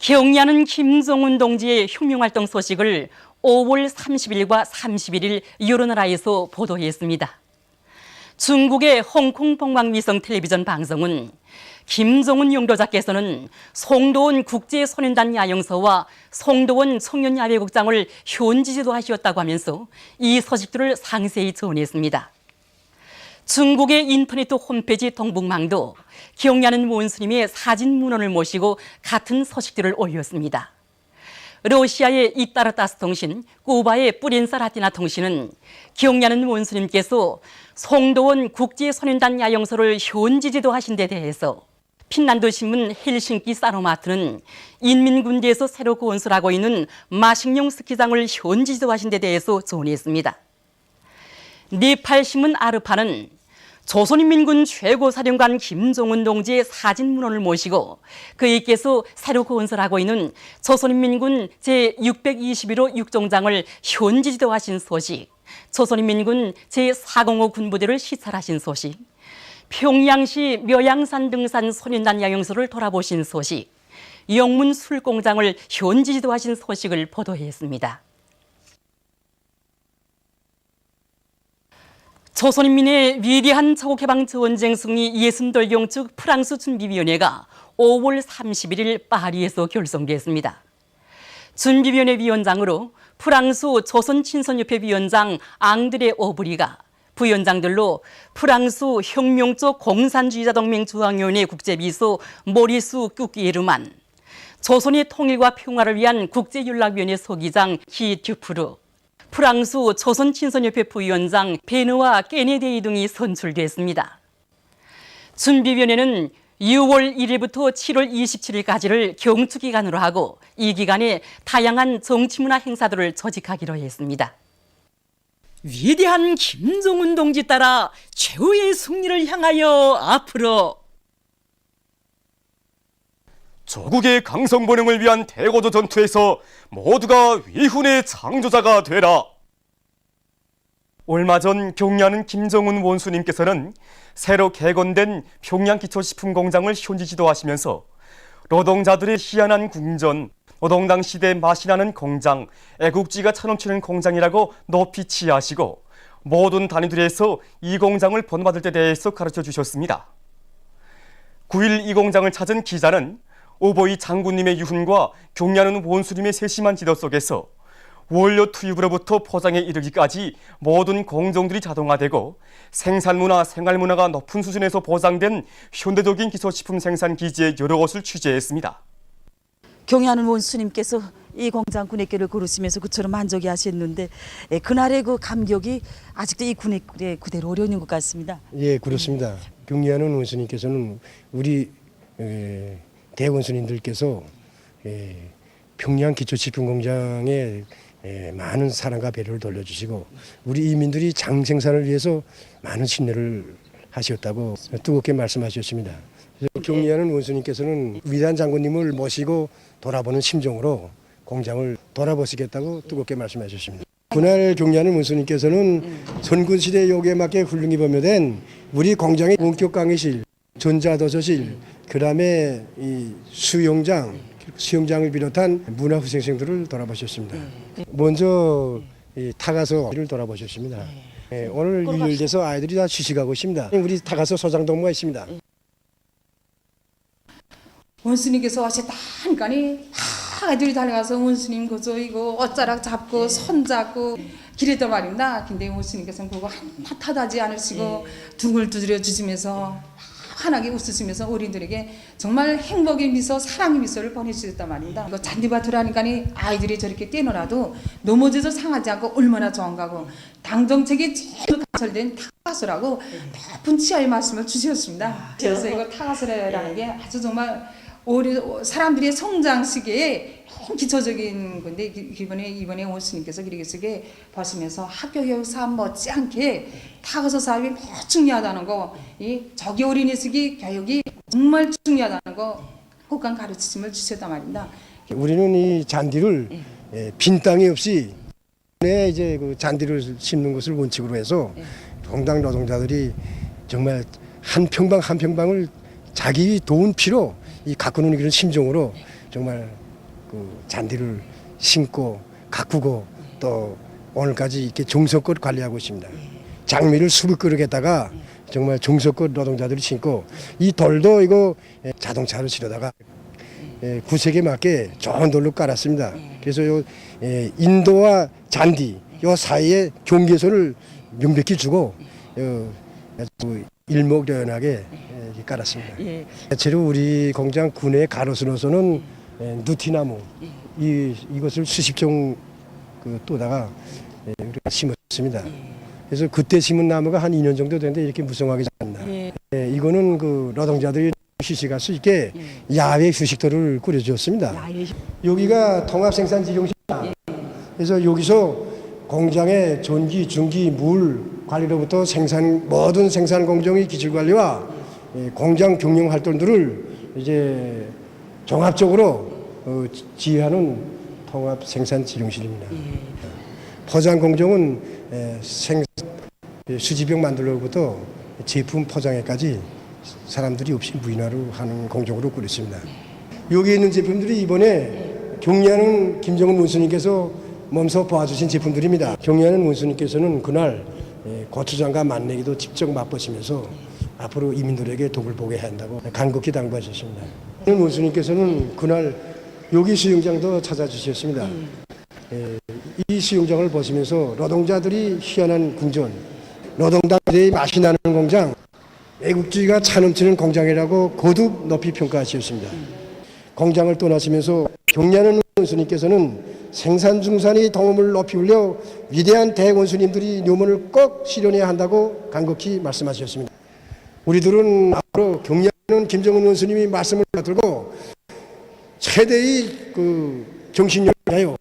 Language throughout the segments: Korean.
경야는 김정은 동지의 혁명활동 소식을 5월 30일과 31일 여러 나라에서 보도했습니다. 중국의 홍콩 봉황위성 텔레비전 방송은 김정은 영도자께서는 송도원 국제소년단 야영소와 송도원 청년야외극장을 현지 지도하셨다고 하면서 이 소식들을 상세히 전했습니다. 중국의 인터넷 홈페이지 동북망도 경야는 원수님의 사진 문헌을 모시고 같은 소식들을 올렸습니다. 러시아의 이따르타스 통신, 쿠바의 뿌렌사 라티나 통신은 경야는 원수님께서 송도원 국제소년단 야영소를 현지 지도하신 데 대해서, 핀란드 신문 헬싱키 사노마트는 인민군대에서 새로 건설하고 있는 마식령 스키장을 현지 지도하신 데 대해서 전했습니다. 네팔 신문 아르파는 조선인민군 최고사령관 김정은 동지의 사진 문헌을 모시고 그에게서 새로 건설하고 있는 조선인민군 제621호 육종장을 현지 지도하신 소식, 조선인민군 제405 군부대를 시찰하신 소식, 평양시 묘양산 등산 소년단 야영소를 돌아보신 소식, 영문 술공장을 현지 지도하신 소식을 보도했습니다. 조선인민의 위대한 자국해방 전쟁 승리 60돌경 측 프랑스 준비위원회가 5월 31일 파리에서 결성됐습니다. 준비위원회 위원장으로 프랑스 조선친선협회 위원장 앙드레 오브리가, 부위원장들로 프랑스 혁명적 공산주의자 동맹 중앙위원회 국제비서 모리스 꾸키에르만, 조선의 통일과 평화를 위한 국제연락위원회 소기장 히 듀프르, 프랑스 조선친선협회 부위원장 베누아 케네데이 등이 선출됐습니다. 준비위원회는 6월 1일부터 7월 27일까지를 경축기간으로 하고 이 기간에 다양한 정치문화 행사들을 조직하기로 했습니다. 위대한 김정은 동지 따라 최후의 승리를 향하여 앞으로. 조국의 강성 번영을 위한 대거조 전투에서 모두가 위훈의 창조자가 되라. 얼마 전 경야는 김정은 원수님께서는 새로 개건된 평양기초식품공장을 현지 지도하시면서 노동자들의 희한한 궁전, 노동당 시대의 맛이 나는 공장, 애국지가 차넘치는 공장이라고 높이 치하시고 모든 단위들에서 이 공장을 본받을 때 대해서 가르쳐 주셨습니다. 9일 이 공장을 찾은 기자는 오보이 장군님의 유훈과 경야는 원수님의 세심한 지도 속에서 원료 투입으로부터 포장에 이르기까지 모든 공정들이 자동화되고 생산문화, 생활문화가 높은 수준에서 보장된 현대적인 기초식품 생산 기지의 여러 곳을 취재했습니다. 경야는 원수님께서 이 공장 군의길을 걸으시면서 그처럼 만족해 하셨는데 그날의 그 감격이 아직도 이 군의길에 그대로 오려 있는 것 같습니다. 예, 그렇습니다. 경야는 원수님께서는 우리 대원수님들께서 평양 기초식품공장에 많은 사랑과 배려를 돌려주시고 우리 이민들이 장 생산을 위해서 많은 신뢰를 하셨다고 뜨겁게 말씀하셨습니다. 경야는 원수님께서는 위대한 장군님을 모시고 돌아보는 심정으로 공장을 돌아보시겠다고 뜨겁게 말씀하셨습니다. 그날 경야는 원수님께서는 선군시대 요구에 맞게 훌륭히 범여된 우리 공장의 원격 강의실, 전자도서실, 그다음에 이 수영장을 비롯한 문화후생생들을 돌아보셨습니다. 먼저 이 타가서를 돌아보셨습니다. 오늘 유일돼서 아이들이 다 취직하고 있습니다. 우리 타가서 소장동무가 있습니다. 원수님께서 하셨다니까 아이들이 달려가서 원수님 그저 이거 옷자락 잡고 손잡고 기랬단 말입니다. 근데 원수님께서는 그거 하나 타다지 않으시고 둥을 두드려 주시면서 환하게 웃으시면서 어린들에게 정말 행복의 미소, 사랑의 미소를 보내주셨단 말입니다. 이거 잔디밭이라니까 아이들이 저렇게 떼어놔도 넘어져서 상하지 않고 얼마나 좋은가고 당정책에 제일 가설된 타가서라고 높은 치아의 말씀을 주셨습니다. 그래서 이거 타가서라는 게 아주 정말 사람들의 성장 시기에 기초적인 건데 이번에 원수님께서 그렇게 보시면서 학교 교육 사업 못지않게 타가서 사업이 매우 중요하다는 거, 이 저기 어린이 시기 교육이 정말 중요하다는 거 혹한 가르침을 주셨단 말입니다. 우리는 이 잔디를 빈 땅이 없이 이제 그 잔디를 심는 것을 원칙으로 해서 동당 노동자들이 정말 한 평방 한 평방을 자기 돈 피로 이 가꾸는 그런 심정으로 정말 그 잔디를 심고 가꾸고 또 오늘까지 이렇게 종속껏 관리하고 있습니다. 장미를 수백 그릇에다가 정말 종속껏 노동자들이 심고 이 돌도 이거 자동차로 실어다가 구색에 맞게 좋은 돌로 깔았습니다. 그래서 요 인도와 잔디 요 사이에 경계선을 명백히 주고 아주 일목요연하게 깔았습니다. 대체로 우리 공장 군의 가로수로서는 누티나무 이것을 수십 종 또다가 우리가 심었습니다. 그래서 그때 심은 나무가 한 2년 정도 됐는데 이렇게 무성하게 자랐나. 이거는 그 노동자들이 휴식할 수 있게 야외 휴식터를 꾸려주었습니다. 여기가 통합생산지용실입니다. 그래서 여기서 공장의 전기, 중기, 물 관리로부터 모든 생산 공정의 기술 관리와 공장 경영 활동들을 이제 종합적으로 지휘하는 통합생산지용실입니다. 포장 공정은 수지병 만들로부터 제품 포장에까지 사람들이 없이 무인화로 하는 공정으로 꾸렸습니다. 여기 있는 제품들이 이번에 경리하는 김정은 원수님께서 몸소 봐주신 제품들입니다. 경리하는 원수님께서는 그날 고추장과 맛내기도 직접 맛보시면서 앞으로 이민들에게 덕을 보게 한다고 간곡히 당부하셨습니다. 원수님께서는 그날 여기 수영장도 찾아주셨습니다. 이 수영장을 보시면서 노동자들이 희한한 궁전, 노동당들의 맛이 나는 공장, 애국주의가 차넘치는 공장이라고 거듭 높이 평가하셨습니다. 공장을 떠나시면서 경리하는 원수님께서는 생산 중산의 동업을 높이 올려 위대한 대원수님들이 묘문을 꼭 실현해야 한다고 간곡히 말씀하셨습니다. 우리들은 앞으로 경리하는 김정은 원수님이 말씀을 받들고 최대의 정신력을 하여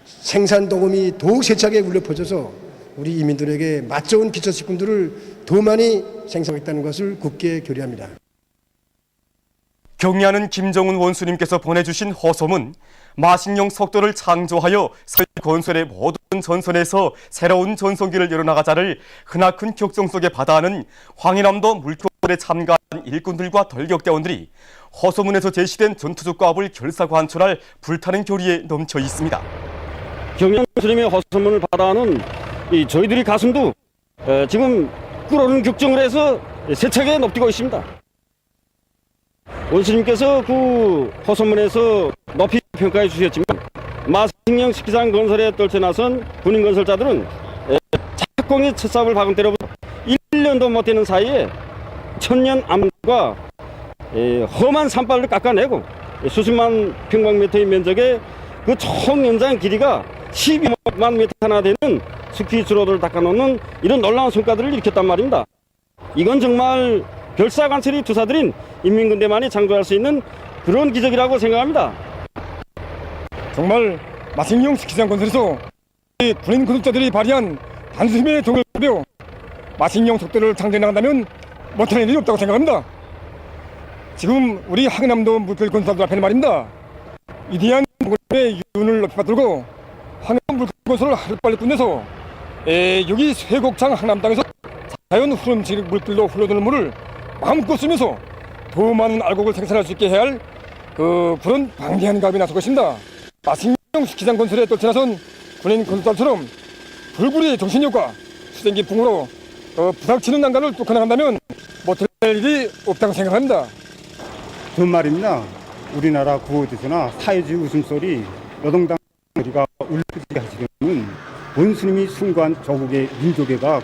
생산 동업이 더욱 세차게 울려 퍼져서 우리 이민들에게 맛좋은 기초식품들을 더 많이 생산하겠다는 것을 굳게 결의합니다. 경리하는 김정은 원수님께서 보내주신 호소문, 마식용 속도를 창조하여 서해 건설의 모든 전선에서 새로운 전성기를 열어나가자를 크나큰 격정 속에 받아하는 황해남도 물교에 참가한 일꾼들과 돌격대원들이 호소문에서 제시된 전투적 과업을 결사관철할 불타는 교리에 넘쳐 있습니다. 경리하는 원수님의 호소문을 받아하는 저희들이 가슴도 지금 끓어오르는 격정을 해서 세차게 높이고 있습니다. 원수님께서 그 호소문에서 높이 평가해 주셨지만 마식령 식기장 건설에 떨쳐나선 군인 건설자들은 착공의 첫삽을 박은 때로부터 1년도 못 되는 사이에 천년 암과 험한 산발을 깎아내고 수십만 평방미터의 면적에 그 총 연장 길이가 12만 미터나 되는 스키 주로를 닦아놓는 이런 놀라운 성과들을 일으켰단 말입니다. 이건 정말 결사관찰이 투사들인 인민군대만이 창조할 수 있는 그런 기적이라고 생각합니다. 정말 마식령 스키장 건설에서 군인 건설자들이 발휘한 단숨에 동을 배워 마식령 속도를 창조해 나간다면 못하는 일이 없다고 생각합니다. 지금 우리 황해남도 물길 건설들 앞에는 말입니다. 위대한 물건의 윤을 높이 받들고 황해남 물길 건설을 하루빨리 끝내서 여기 쇠곡창 황남땅에서 자연 흐름식 물길로 흘러드는 물을 마음껏 쓰면서 더 많은 알곡을 생산할 수 있게 해야 할 그런 방대한 가업이 나설 것입니다. 마식령 스키장 건설에 떨쳐나선 군인 건설자처럼 불굴의 정신력과 수생기 풍으로 부닥치는 난간을 뚫고 나간다면 못할 일이 없다고 생각합니다. 전 말입니다. 우리나라 구호대서나 사회주의 웃음소리 노동당 소리가 울리게 하시려면 원수님이 숭고한 조국의 민족애가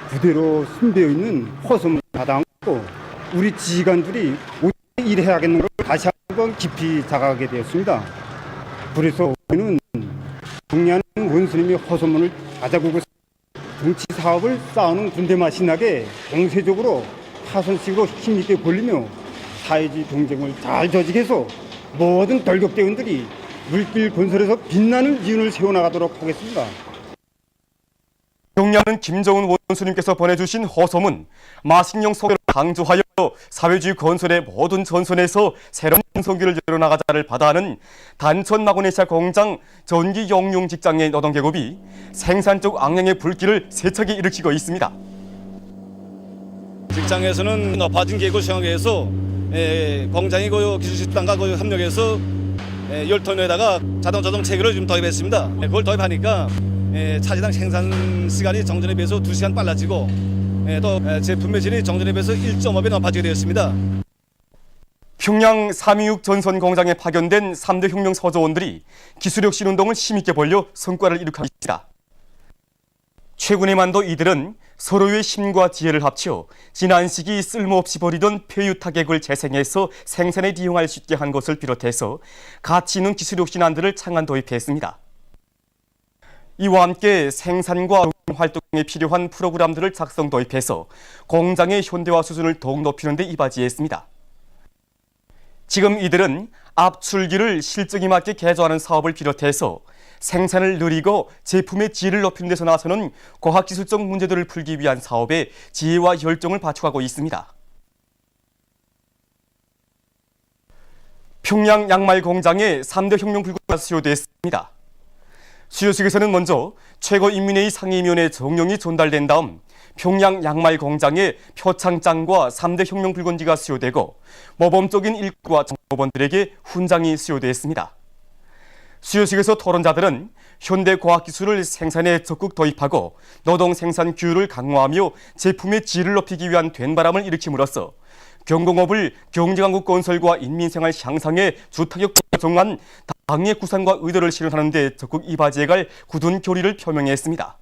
그대로 숨배어 있는 호소문을 받아안고 우리 지휘관들이 어떻게 일해야겠는 걸 다시 한번 깊이 자각하게 되었습니다. 그래서 우리는 경리하는 원수님의 호소문을 받아보고 정치 사업을 쌓아놓은 군대만 신나게 공세적으로 파선식으로 힘있게 벌리며 사회주의 경쟁을 잘 조직해서 모든 돌격대원들이 물길 건설에서 빛나는 이윤을 세워나가도록 하겠습니다. 경리하는 김정은 원수님께서 보내주신 호소문, 마식령 속도를 강조하여 사회주의 건설의 모든 전선에서 새로운 전성기를 열어나가자를 받아하는 단천 마그네시아 공장 전기 용융 직장의 노동계급이 생산적 악령의 불길을 세차게 일으키고 있습니다. 직장에서는 높아진 계획을 수행하기 위해서 공장이 기술집단과 협력해서 열톤에다가 자동 체계를 좀 도입했습니다. 그걸 도입하니까 차지당 생산 시간이 정전에 비해서 2시간 빨라지고 또 제품 매질이 정전에 비해서 1.5배 높아지게 되었습니다. 평양 326 전선 공장에 파견된 3대 혁명 서조원들이 기술혁신 운동을 힘있게 벌려 성과를 이룩하고 있습니다. 최근에만도 이들은 서로의 힘과 지혜를 합쳐 지난 시기 쓸모없이 버리던 폐유 타격을 재생해서 생산에 이용할 수 있게 한 것을 비롯해서 가치 있는 기술혁신안들을 창안 도입했습니다. 이와 함께 생산과 활동에 필요한 프로그램들을 작성 도입해서 공장의 현대화 수준을 더욱 높이는 데 이바지했습니다. 지금 이들은 압출기를 실적에 맞게 개조하는 사업을 비롯해서 생산을 늘리고 제품의 질을 높이는 데서 나서는 과학기술적 문제들을 풀기 위한 사업에 지혜와 열정을 바쳐가고 있습니다. 평양 양말 공장에 3대 혁명 불구가 수여됐습니다. 수여식에서는 먼저 최고인민회의 상임위원회 정령이 전달된 다음 평양 양말 공장에 표창장과 3대 혁명 불건지가 수여되고 모범적인 일꾼과 정보원들에게 훈장이 수여됐습니다. 수여식에서 토론자들은 현대 과학기술을 생산에 적극 도입하고 노동 생산 규율을 강화하며 제품의 질을 높이기 위한 된바람을 일으킴으로써 경공업을 경제강국 건설과 인민생활 향상에 주타격 정한 당의 구상과 의도를 실현하는 데 적극 이바지해갈 굳은 교리를 표명했습니다.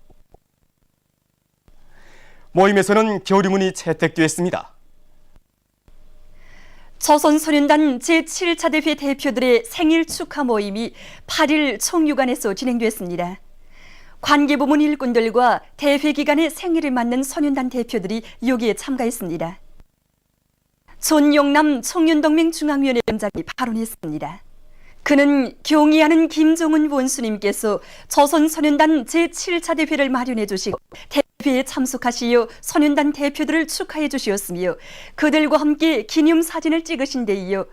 모임에서는 결의문이 채택됐습니다. 조선소년단 제7차 대회 대표들의 생일 축하 모임이 8일 총유관에서 진행됐습니다. 관계부문 일꾼들과 대회 기간에 생일을 맞는 소년단 대표들이 여기에 참가했습니다. 존용남 청년동맹 중앙위원회 위원장이 발언했습니다. 그는 경의하는 김정은 원수님께서 조선소년단 제7차 대회를 마련해 주시고 대회에 참석하시어 소년단 대표들을 축하해 주시었으며 그들과 함께 기념사진을 찍으신 데 이어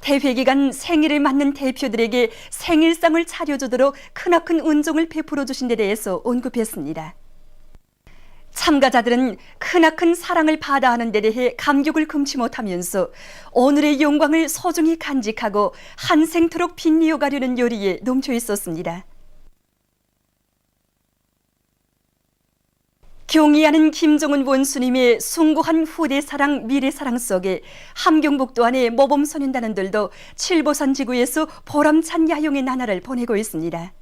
대회 기간 생일을 맞는 대표들에게 생일상을 차려주도록 크나큰 은총을 베풀어 주신 데 대해서 언급했습니다. 참가자들은 크나큰 사랑을 받아하는 데 대해 감격을 금치 못하면서 오늘의 영광을 소중히 간직하고 한생토록 빛내어가려는 열의에 넘쳐 있었습니다. 경의하는 김정은 원수님의 숭고한 후대사랑 미래사랑 속에 함경북도 안의 모범소년단원들도 칠보산 지구에서 보람찬 야영의 나날을 보내고 있습니다.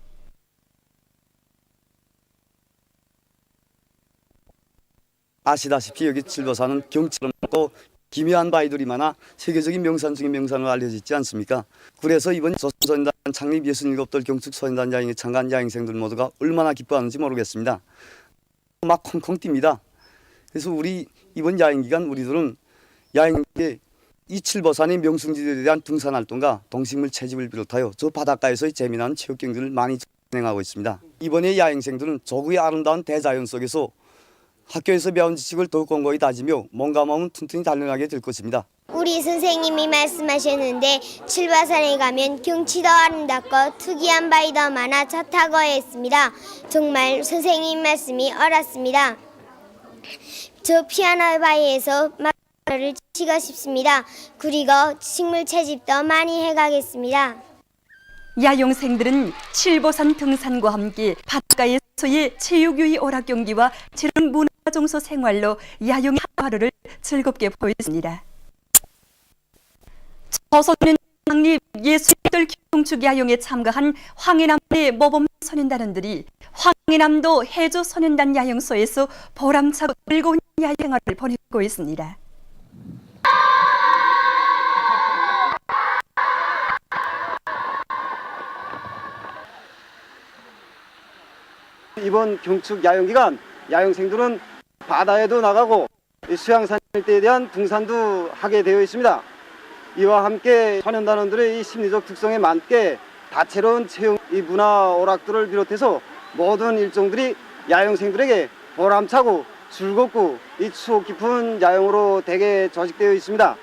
아시다시피 여기 칠보산은 경치를 많고 기묘한 바위들이 많아 세계적인 명산 중의 명산으로 알려져 있지 않습니까? 그래서 이번 조선소년단 창립 67돌 경축소년단 야영에 참가한 야행생들 모두가 얼마나 기뻐하는지 모르겠습니다. 막 콩콩 뜁니다. 그래서 우리 이번 야행 기간 우리들은 야행에 이 칠보산의 명승지들에 대한 등산활동과 동식물 채집을 비롯하여 저 바닷가에서의 재미난 체육 경기를 많이 진행하고 있습니다. 이번에 야행생들은 조국의 아름다운 대자연 속에서 학교에서 배운 지식을 더욱 공고히 다지며 몸과 마음은 튼튼히 단련하게 될 것입니다. 우리 선생님이 말씀하셨는데 칠보산에 가면 경치도 아름답고 특이한 바위도 많아 좋다고 했습니다. 정말 선생님 말씀이 옳았습니다. 저 피아노 바위에서 마을을 치고 싶습니다. 그리고 식물 채집도 많이 해가겠습니다. 야영생들은 칠보산 등산과 함께 바닷가에서의 체육유희 오락 경기와 지른 문화정서 생활로 야영의 하루를 즐겁게 보였습니다. 조선소년단 창립 67돌 경축 야영에 참가한 황해남의 모범 소년단원들이 황해남도 해조 소년단 야영소에서 보람차고 즐거운 야영을 보내고 있습니다. 이번 경축 야영 기간 야영생들은 바다에도 나가고 수양산 일대에 대한 등산도 하게 되어 있습니다. 이와 함께 소년단원들의 이 심리적 특성에 맞게 다채로운 체험, 이 문화 오락들을 비롯해서 모든 일정들이 야영생들에게 보람차고 즐겁고 이 추억 깊은 야영으로 되게 조직되어 있습니다.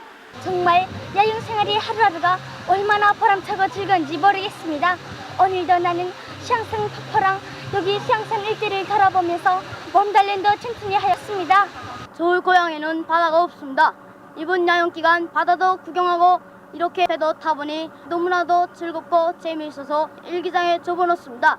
정말 야영 생활이 하루하루가 얼마나 보람차고 즐거운지 모르겠습니다. 오늘도 나는 수양산 폭포랑 여기 수양산 일대를 돌아보면서 몸 단련도 튼튼히 하였습니다. 서울 고향에는 바다가 없습니다. 이번 야영 기간 바다도 구경하고 이렇게 배도 타보니 너무나도 즐겁고 재미있어서 일기장에 적어놓습니다.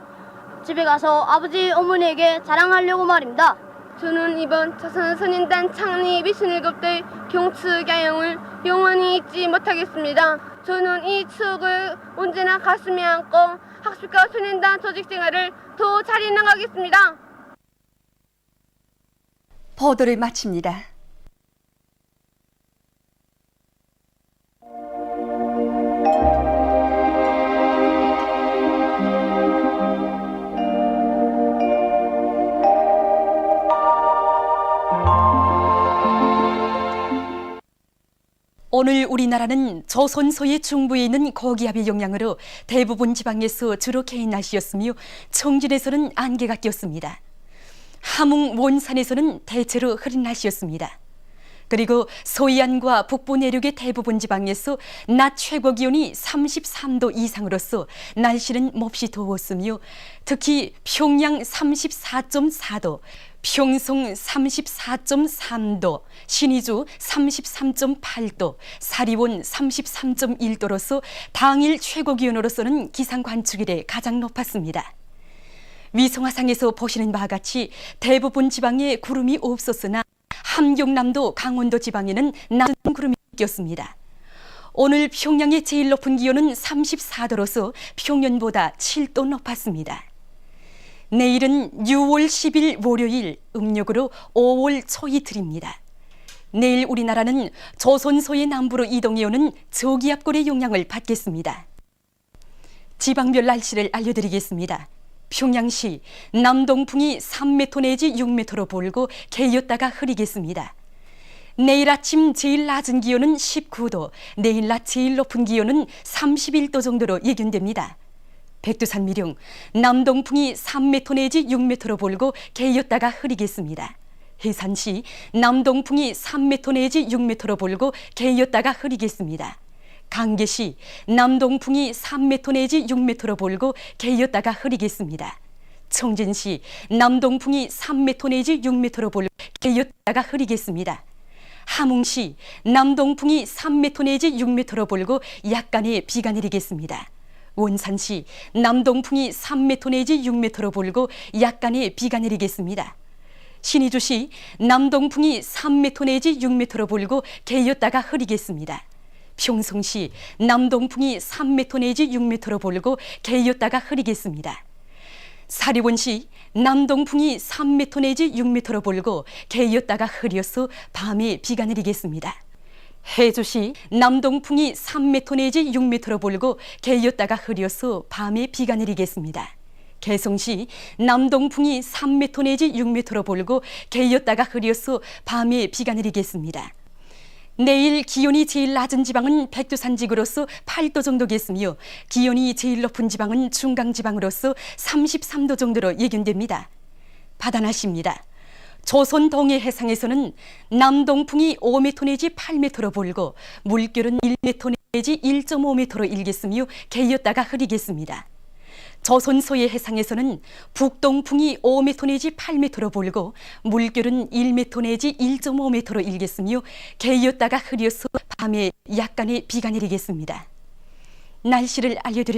집에 가서 아버지 어머니에게 자랑하려고 말입니다. 저는 이번 조선소년단 창립 27대 경축야영을 영원히 잊지 못하겠습니다. 저는 이 추억을 언제나 가슴에 안고 학습과 소년단 조직 생활을 더 잘 이어나가겠습니다. 보도를 마칩니다. 오늘 우리나라는 조선소의 중부에 있는 고기압의 영향으로 대부분 지방에서 주로 개인 날씨였으며 청진에서는 안개가 꼈습니다. 함흥 원산에서는 대체로 흐린 날씨였습니다. 그리고 소이안과 북부 내륙의 대부분 지방에서 낮 최고 기온이 33도 이상으로서 날씨는 몹시 더웠으며 특히 평양 34.4도, 평송 34.3도, 신의주 33.8도, 사리원 33.1도로서 당일 최고 기온으로서는 기상 관측일에 가장 높았습니다. 위성화상에서 보시는 바와 같이 대부분 지방에 구름이 없었으나 함경남도 강원도 지방에는 낮은 구름이 꼈습니다. 오늘 평양의 제일 높은 기온은 34도로서 평년보다 7도 높았습니다. 내일은 6월 10일 월요일, 음력으로 5월 초이틀입니다. 내일 우리나라는 조선소의 남부로 이동해오는 저기압골의 영향을 받겠습니다. 지방별 날씨를 알려드리겠습니다. 평양시 남동풍이 3m 내지 6m로 불고 개였다가 흐리겠습니다. 내일 아침 제일 낮은 기온은 19도, 내일 낮 제일 높은 기온은 31도 정도로 예견됩니다. 백두산 미령 남동풍이 3m 내지 6m로 불고 개였다가 흐리겠습니다. 해산시 남동풍이 3m 내지 6m로 불고 개였다가 흐리겠습니다. 강계시 남동풍이 3m 내지 6m로 불고 개였다가 흐리겠습니다. 청진시 남동풍이 3m 내지 6m로 불고 개였다가 흐리겠습니다. 함흥시 남동풍이 3m 내지 6m로 불고 약간의 비가 내리겠습니다. 원산시 남동풍이 3m 내지 6m로 불고 약간의 비가 내리겠습니다. 신의주시 남동풍이 3m 내지 6m로 불고 개였다가 흐리겠습니다. 평송시 남동풍이 3m 내지 6m로 불고 개였다가 흐리겠습니다. 사리원시 남동풍이 3m 내지 6m로 불고 개였다가 흐려서 밤에 비가 내리겠습니다. 해주시 남동풍이 3m 내지 6m로 불고 개였다가 흐려서 밤에 비가 내리겠습니다. 개성시 남동풍이 3m 내지 6m로 불고 개였다가 흐려서 밤에 비가 내리겠습니다. 내일 기온이 제일 낮은 지방은 백두산지구로서 8도 정도겠으며 기온이 제일 높은 지방은 중강지방으로서 33도 정도로 예견됩니다. 바다날씨입니다. 조선 동해 해상에서는 남동풍이 5m 내지 8m로 불고 물결은 1m 내지 1.5m로 일겠으며 개였다가 흐리겠습니다. 조선 서해 해상에서는 북동풍이 5m 내지 8m로 불고 물결은 1m 내지 1.5m로 일겠으며 개였다가 흐려서 밤에 약간의 비가 내리겠습니다. 날씨를 알려드립니다.